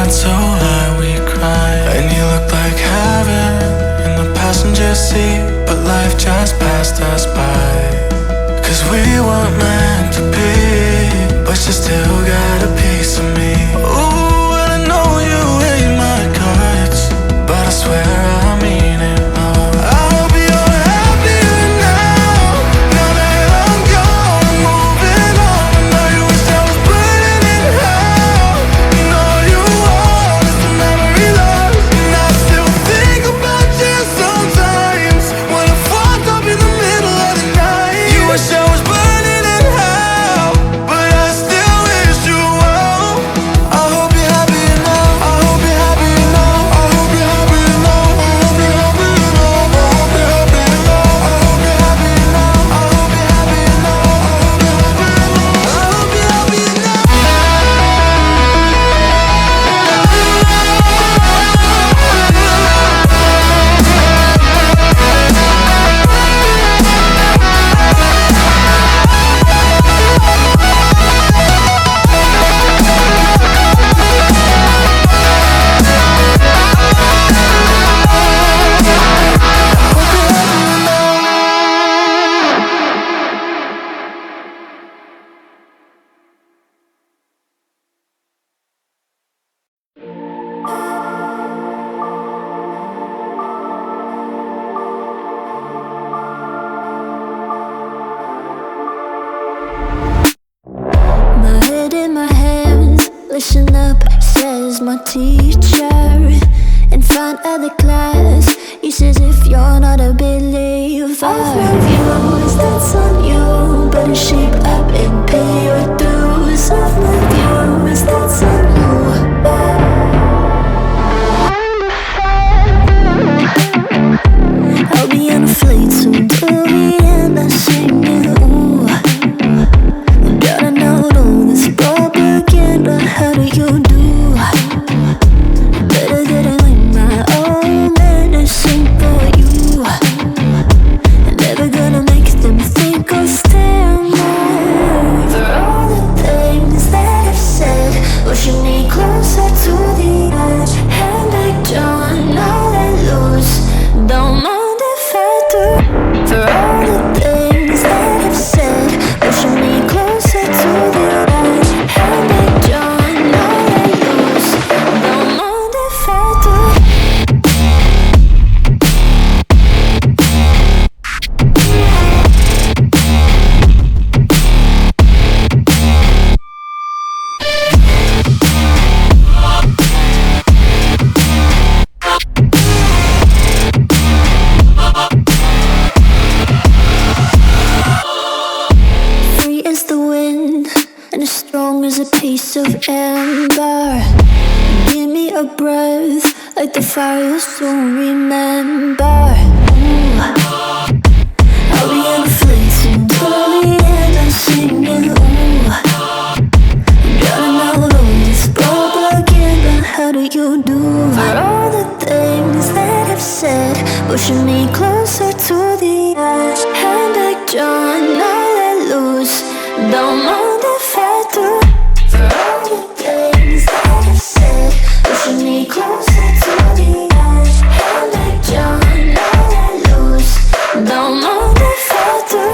night so high we cried, and you looked like heaven in the passenger seat, but life just passed us by. Cause we weren't meant to be, but you still got a piece of me. Ooh, and I know you hate my guts, but I swear I mean it all. I hope you're happier now, now that I'm gone, I'm moving on. I know you wish I was burning in hell, and all you want is the memory lost. And I still think about you sometimes, when I fucked up in the middle of the night. You wish I was burning in hell, but I still wish you well. I hope you're happier now, I hope you're happier now, I hope you're happier now, I hope you're happier now, I hope you're happier now, I hope you're happier now, I hope you're happier now, I hope you're happier now, I hope you're happier now. My head in my hands, listen up, says my teacher. In front of the class, he says if you're not a believer, I've views, that's on you. Better shape up and pay your dues. I've views, that's on you. I'll be on a flight soon to Vienna singing, ooh. Gotta know all this propaganda, how do you do? Better get it with my own medicine for you. Never gonna make them think I'll stand there. For all the things that I've said, pushing me closer to the edge. And I don't know let loose, don't mind if I do. For all the things that I've said, pushing me closer to the edge. And I don't know let loose, don't mind if I do. Free as the wind and as strong as a piece of amber. Give me a breath like the fire you'll soon remember. Ooh. I'll be on a flight soon to Vienna singing, ooh. Gotta know all this propaganda, how do you do? For all the things that I've said, pushing me closer to the edge. And I don't know let loose, don't mind if I do. For all the things that I've said, pushing me closer to the edge. And I don't know let loose, don't mind if I do.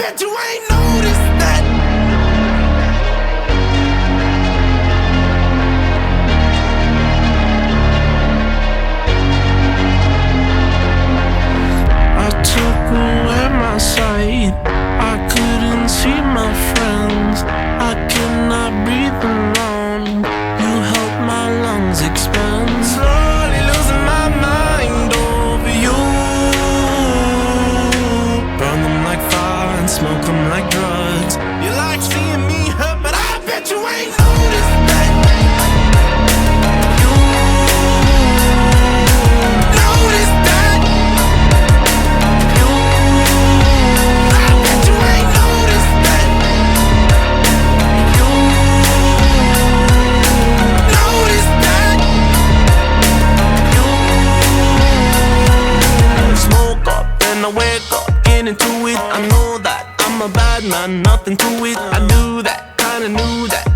bet you ain't noticed that. I took away my sight. I couldn't see my friends. I could not breathe alone. You helped my lungs expand. Slowly losing my mind over you. Burn them like fire and smoke them like drugs. You like seeing me hurt, but I bet you ain't noticed that. You noticed that. I bet you ain't noticed that. You noticed that. You smoke up and I wake up, get into it. I know that I'm a bad man, nothing to it. I knew that, kinda knew that.